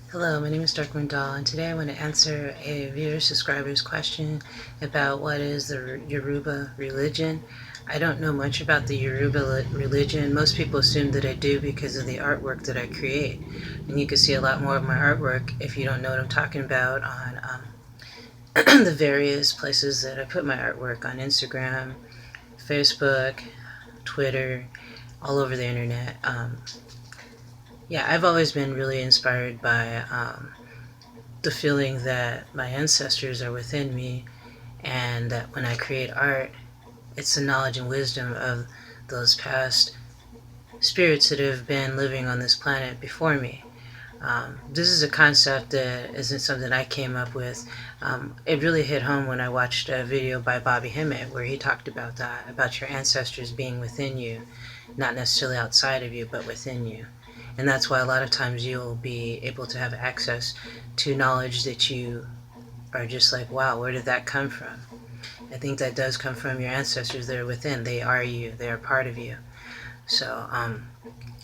Hello, my name is Dark Doll, and today I want to answer a viewer subscriber's question about what is the Yoruba religion. I don't know much about the Yoruba religion. Most people assume that I do because of the artwork that I create. And you can see a lot more of my artwork if you don't know what I'm talking about on the various places that I put my artwork on Instagram, Facebook, Twitter, all over the internet. Yeah, I've always been really inspired by the feeling that my ancestors are within me, and that when I create art, it's the knowledge and wisdom of those past spirits that have been living on this planet before me. This is a concept that isn't something I came up with. It really hit home when I watched a video by Bobby Hemmett where he talked about that, about your ancestors being within you, not necessarily outside of you, but within you. And that's why a lot of times you'll be able to have access to knowledge that you are just like, wow, where did that come from? I think that does come from your ancestors that are within. They are you. They are part of you. So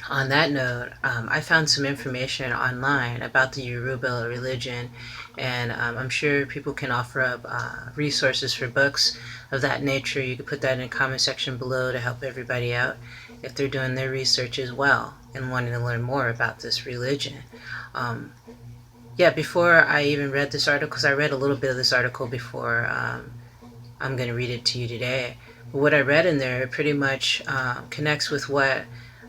on that note, I found some information online about the Yoruba religion, and I'm sure people can offer up resources for books of that nature. You can put that in the comment section below to help everybody out if they're doing their research as well and wanting to learn more about this religion. Yeah, before I even read this article, because I read a little bit of this article before I'm going to read it to you today. But what I read in there pretty much connects with what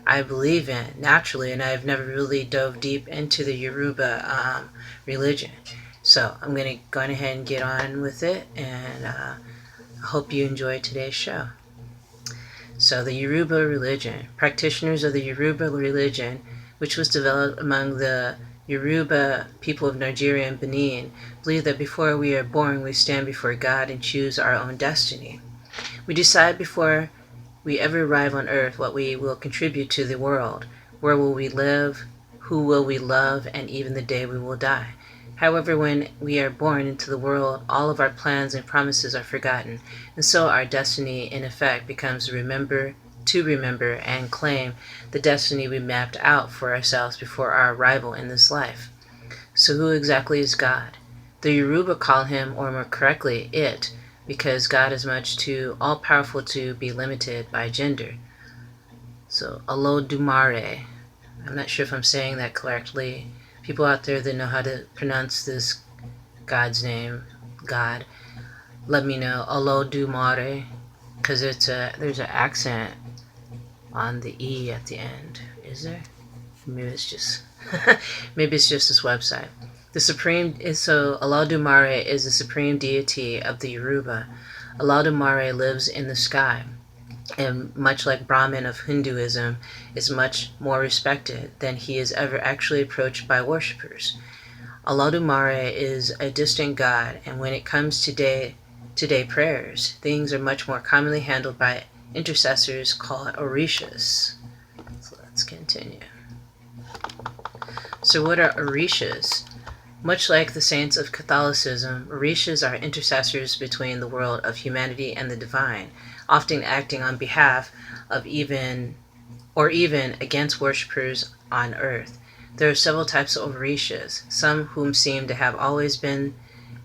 I believe in naturally, and I've never really dove deep into the Yoruba religion. So I'm going to go ahead and get on with it, and I hope you enjoy today's show. So the Yoruba religion. Practitioners of the Yoruba religion, which was developed among the Yoruba people of Nigeria and Benin, believe that before we are born, we stand before God and choose our own destiny. We decide before we ever arrive on earth what we will contribute to the world, where will we live, who will we love, and even the day we will die. However, when we are born into the world, all of our plans and promises are forgotten, and so our destiny in effect becomes to remember and claim the destiny we mapped out for ourselves before our arrival in this life. So who exactly is God? The Yoruba call him, or more correctly, it, because God is much too all-powerful to be limited by gender. So, Olodumare. I'm not sure if I'm saying that correctly. People out there that know how to pronounce this God's name, God, let me know. Olodumare, because there's an accent on the E at the end. Is there? Maybe it's just maybe it's just this website. Olodumare is the supreme deity of the Yoruba. Olodumare lives in the sky, and much like Brahman of Hinduism, is much more respected than he is ever actually approached by worshippers. Olodumare is a distant god, and when it comes to day prayers, things are much more commonly handled by intercessors called Orishas. So let's continue. So what are Orishas? Much like the saints of Catholicism, Orishas are intercessors between the world of humanity and the divine, often acting on behalf of even against worshippers on earth. There are several types of Orishas, some whom seem to have always been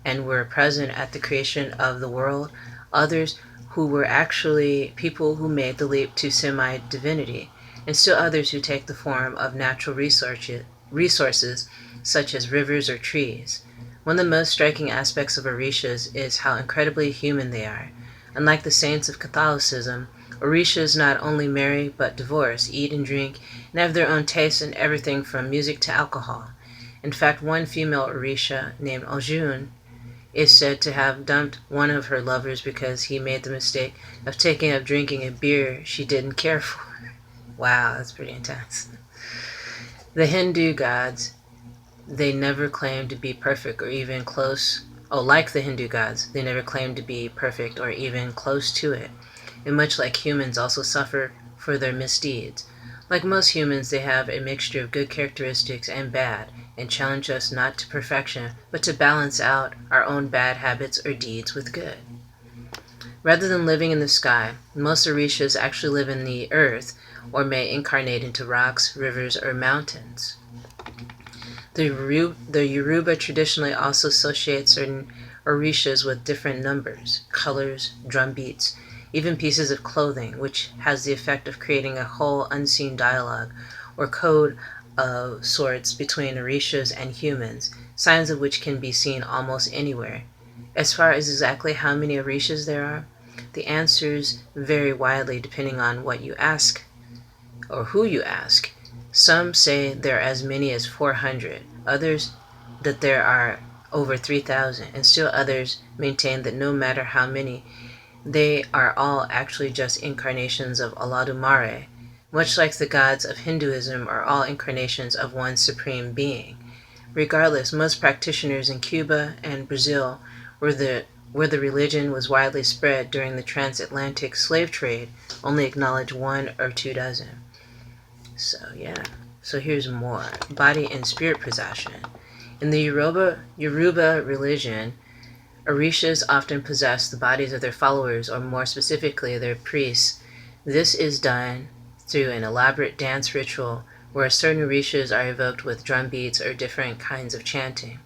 and were present at the creation of the world, others who were actually people who made the leap to semi-divinity, and still others who take the form of natural resources such as rivers or trees. One of the most striking aspects of Orishas is how incredibly human they are. Unlike the saints of Catholicism, Orishas not only marry but divorce, eat and drink, and have their own tastes in everything from music to alcohol. In fact, one female Orisha named Oljun is said to have dumped one of her lovers because he made the mistake of taking up drinking a beer she didn't care for. Wow, that's pretty intense. The Hindu gods, they never claimed to be perfect or even close. Like the Hindu gods, they never claimed to be perfect or even close to it. And much like humans, also suffer for their misdeeds. Like most humans, they have a mixture of good characteristics and bad, and challenge us not to perfection, but to balance out our own bad habits or deeds with good. Rather than living in the sky, most Orishas actually live in the earth, or may incarnate into rocks, rivers, or mountains. The Yoruba traditionally also associates certain Orishas with different numbers, colors, drum beats, even pieces of clothing, which has the effect of creating a whole unseen dialogue or code of sorts between Orishas and humans, signs of which can be seen almost anywhere. As far as exactly how many Orishas there are, the answers vary widely depending on what you ask or who you ask. Some say there are as many as 400, others that there are over 3,000, and still others maintain that no matter how many, they are all actually just incarnations of Olodumare, much like the gods of Hinduism are all incarnations of one supreme being. Regardless, most practitioners in Cuba and Brazil, where the religion was widely spread during the transatlantic slave trade, only acknowledge 1 or 2 dozen. So yeah. So here's more. Body and spirit possession. In the Yoruba religion, Orishas often possess the bodies of their followers, or more specifically, their priests. This is done through an elaborate dance ritual where certain Orishas are evoked with drum beats or different kinds of chanting.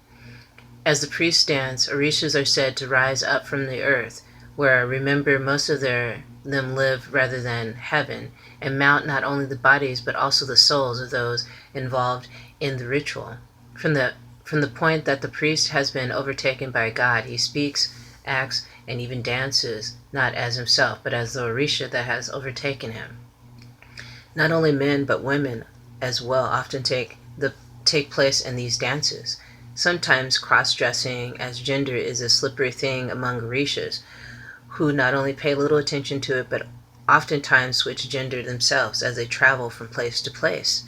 As the priests dance, Orishas are said to rise up from the earth, where, remember, most of them live rather than heaven, and mount not only the bodies but also the souls of those involved in the ritual. From the point that the priest has been overtaken by God, he speaks, acts, and even dances, not as himself, but as the Orisha that has overtaken him. Not only men, but women as well often take place in these dances. Sometimes cross-dressing as gender is a slippery thing among Orishas, who not only pay little attention to it, but oftentimes switch gender themselves as they travel from place to place.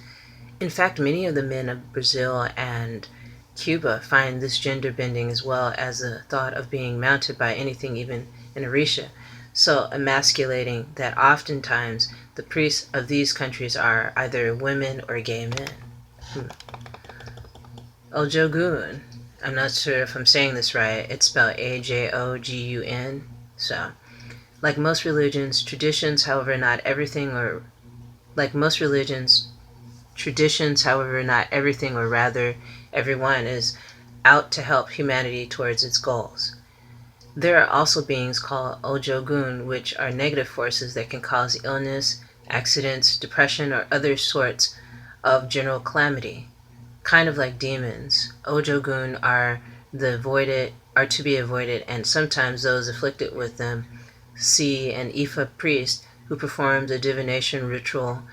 In fact, many of the men of Brazil and Cuba find this gender bending as well as the thought of being mounted by anything, even an Orisha, so emasculating that oftentimes the priests of these countries are either women or gay men. Jo Guin. I'm not sure if I'm saying this right. It's spelled Ajogun. So, like most religions, traditions, however, not everything, or rather everyone is out to help humanity towards its goals. There are also beings called Ojogun, which are negative forces that can cause illness, accidents, depression, or other sorts of general calamity. Kind of like demons, Ojogun are to be avoided, and sometimes those afflicted with them see an Ifa priest who performs a divination ritual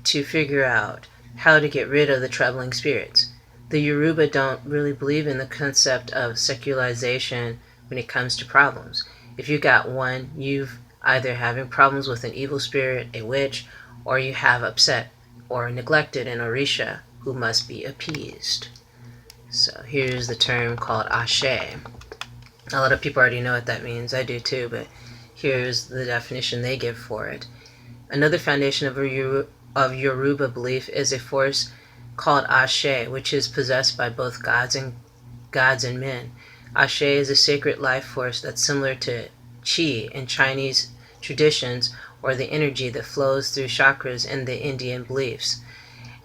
to figure out how to get rid of the troubling spirits. The Yoruba don't really believe in the concept of secularization when it comes to problems. If you got one, you've either having problems with an evil spirit, a witch, or you have upset or neglected an Orisha who must be appeased. So here's the term called Ashay. A lot of people already know what that means. I do too, but here's the definition they give for it. Another foundation of Yoruba belief is a force called Ashay, which is possessed by both gods and men. Ashay is a sacred life force that's similar to Qi in Chinese traditions, or the energy that flows through chakras in the Indian beliefs.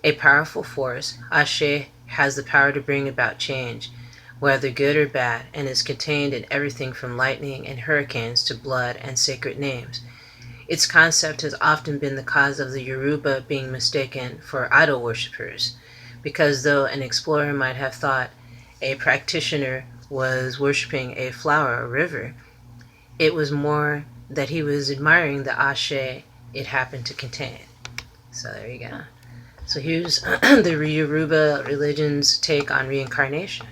A powerful force, Ashay has the power to bring about change, whether good or bad, and is contained in everything from lightning and hurricanes to blood and sacred names. Its concept has often been the cause of the Yoruba being mistaken for idol worshippers, because though an explorer might have thought a practitioner was worshipping a flower or river, it was more that he was admiring the Ashay it happened to contain. So there you go. So here's the Yoruba religion's take on reincarnation.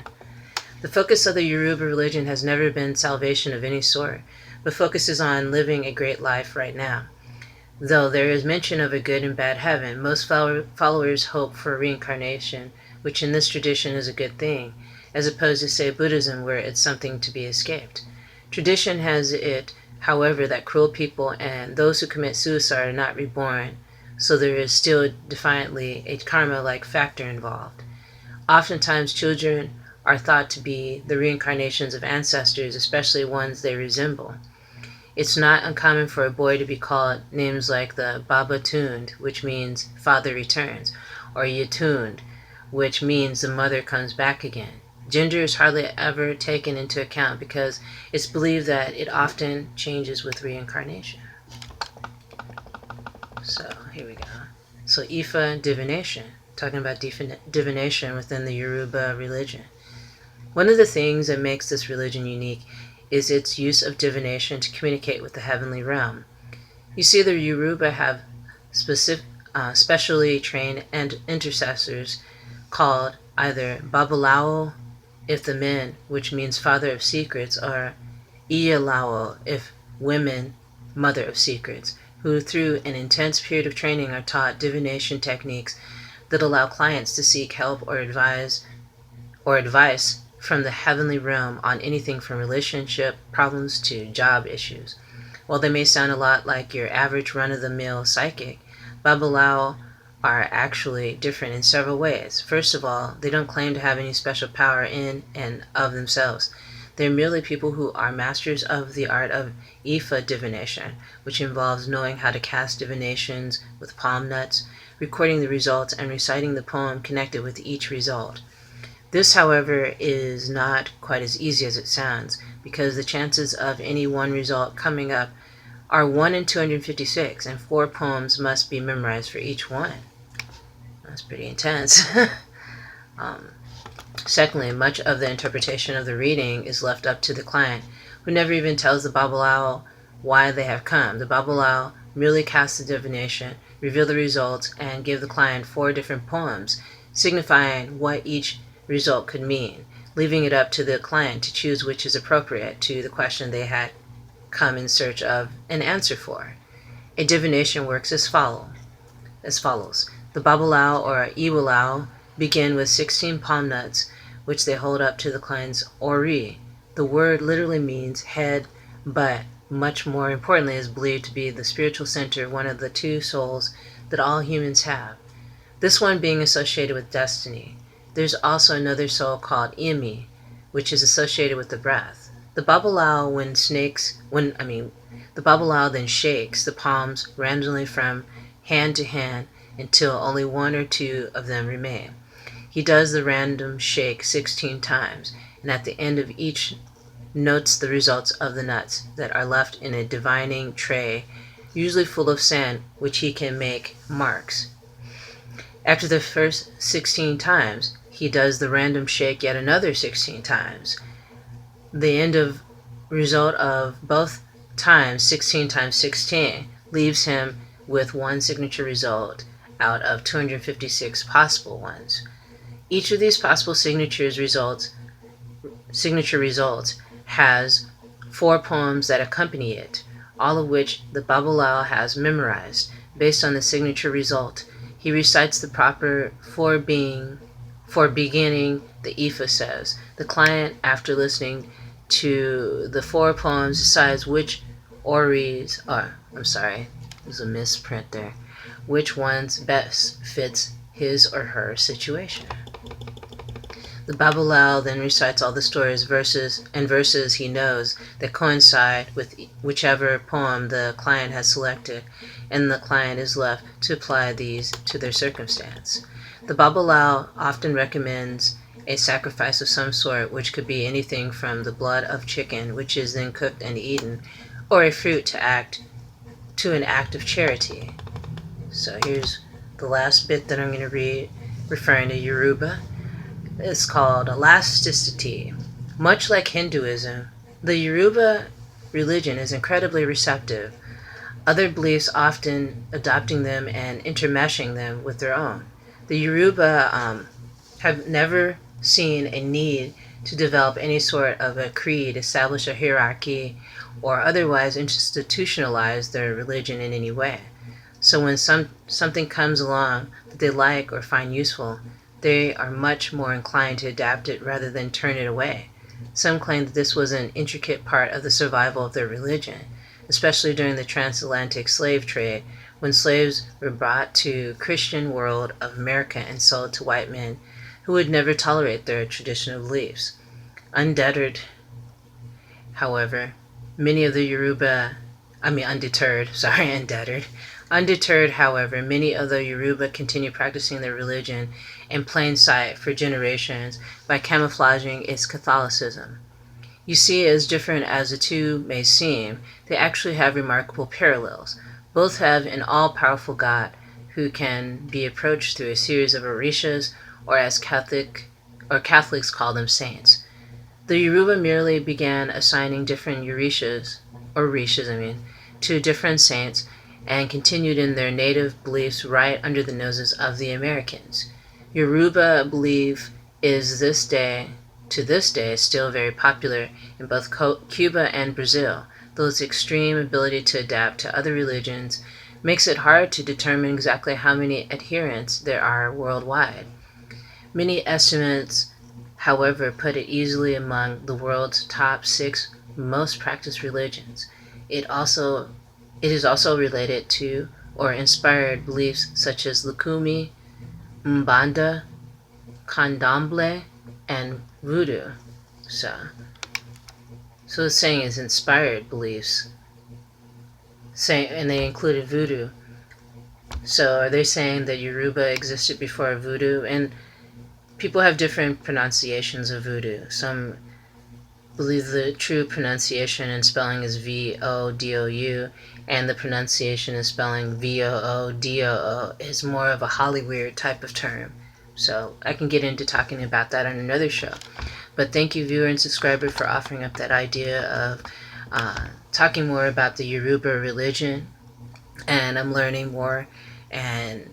The focus of the Yoruba religion has never been salvation of any sort, but focuses on living a great life right now. Though there is mention of a good and bad heaven, most followers hope for reincarnation, which in this tradition is a good thing, as opposed to, say, Buddhism, where it's something to be escaped. Tradition has it, however, that cruel people and those who commit suicide are not reborn, so there is still defiantly a karma-like factor involved. Oftentimes, children are thought to be the reincarnations of ancestors, especially ones they resemble. It's not uncommon for a boy to be called names like the Baba Tund, which means father returns, or Yatund, which means the mother comes back again. Gender is hardly ever taken into account because it's believed that it often changes with reincarnation. So here we go. So Ifa divination, talking about divination within the Yoruba religion. One of the things that makes this religion unique is its use of divination to communicate with the heavenly realm. You see, the Yoruba have specially trained intercessors called either Babalawo, if the men, which means father of secrets, or Iyalawo, if women, mother of secrets, who through an intense period of training are taught divination techniques that allow clients to seek help or advice from the heavenly realm on anything from relationship problems to job issues. While they may sound a lot like your average run-of-the-mill psychic, Babalawo are actually different in several ways. First of all, they don't claim to have any special power in and of themselves. They're merely people who are masters of the art of Ifa divination, which involves knowing how to cast divinations with palm nuts, recording the results, and reciting the poem connected with each result. This, however, is not quite as easy as it sounds, because the chances of any one result coming up are 1 in 256, and 4 poems must be memorized for each one. That's pretty intense. Secondly, much of the interpretation of the reading is left up to the client, who never even tells the Babalawo why they have come. The Babalawo merely cast the divination, reveal the results, and give the client 4 different poems, signifying what each result could mean, leaving it up to the client to choose which is appropriate to the question they had come in search of an answer for. A divination works as follows. The Babalawo or Iwalawo begin with 16 palm nuts, which they hold up to the client's ori. The word literally means head, but much more importantly is believed to be the spiritual center, one of the 2 souls that all humans have, this one being associated with destiny. There's also another soul called Imi, which is associated with the breath. The Babalawo then shakes the palms randomly from hand to hand until only 1 or 2 of them remain. He does the random shake 16 times, and at the end of each notes the results of the nuts that are left in a divining tray, usually full of sand, which he can make marks. After the first 16 times, he does the random shake yet another 16 times. The end of result of both times, 16 times 16, leaves him with 1 signature result out of 256 possible ones. Each of these possible signature results has 4 poems that accompany it, all of which the Babalawo has memorized. Based on the signature result, he recites the proper for beginning, the Ifa says. The client, after listening to the 4 poems, decides which there's a misprint there, which ones best fits his or her situation. The Babalawo then recites all the stories, verses he knows that coincide with whichever poem the client has selected, and the client is left to apply these to their circumstance. The Babalawo often recommends a sacrifice of some sort, which could be anything from the blood of chicken, which is then cooked and eaten, or a fruit to an act of charity. So here's the last bit that I'm going to read, referring to Yoruba. It's called Elasticity. Much like Hinduism, the Yoruba religion is incredibly receptive, other beliefs often adopting them and intermeshing them with their own. The Yoruba have never seen a need to develop any sort of a creed, establish a hierarchy, or otherwise institutionalize their religion in any way. So when something comes along that they like or find useful, they are much more inclined to adapt it rather than turn it away. Some claim that this was an intricate part of the survival of their religion, especially during the transatlantic slave trade, when slaves were brought to the Christian world of America and sold to white men who would never tolerate their traditional beliefs. Undeterred, however, many of the Yoruba continue practicing their religion in plain sight for generations by camouflaging its Catholicism. You see, as different as the two may seem, they actually have remarkable parallels. Both have an all-powerful God who can be approached through a series of Orishas, or as Catholics call them, saints. The Yoruba merely began assigning different Orishas, to different saints and continued in their native beliefs right under the noses of the Americans. Yoruba belief is to this day, still very popular in both Cuba and Brazil, though its extreme ability to adapt to other religions makes it hard to determine exactly how many adherents there are worldwide. Many estimates, however, put it easily among the world's top 6 most practiced religions. It is also related to or inspired beliefs such as Lukumi, Mbanda, Candomblé, and Voodoo. So it's saying is inspired beliefs, and they included Voodoo. So are they saying that Yoruba existed before Voodoo? And people have different pronunciations of Voodoo. Some believe the true pronunciation and spelling is Vodou, and the pronunciation and spelling Voodoo is more of a Hollywood type of term. So I can get into talking about that on another show. But thank you, viewer and subscriber, for offering up that idea of talking more about the Yoruba religion. And I'm learning more, and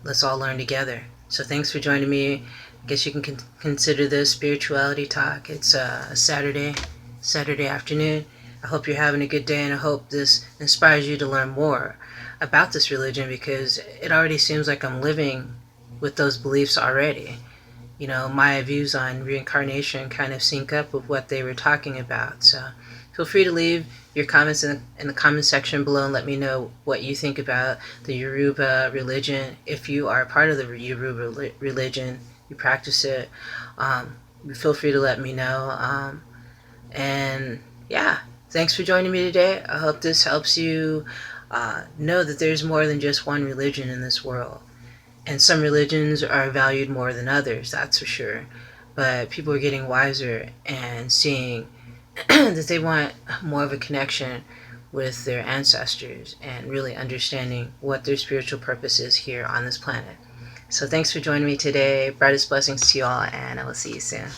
let's all learn together. So thanks for joining me. I guess you can consider this spirituality talk. It's a Saturday afternoon. I hope you're having a good day, and I hope this inspires you to learn more about this religion, because it already seems like I'm living with those beliefs already. You know, my views on reincarnation kind of sync up with what they were talking about. So feel free to leave your comments in the comment section below and let me know what you think about the Yoruba religion. If you are a part of the Yoruba religion, you practice it, feel free to let me know. And yeah, thanks for joining me today. I hope this helps you know that there's more than just one religion in this world. And some religions are valued more than others, that's for sure. But people are getting wiser and seeing that they want more of a connection with their ancestors and really understanding what their spiritual purpose is here on this planet. So thanks for joining me today. Brightest blessings to you all, and I will see you soon.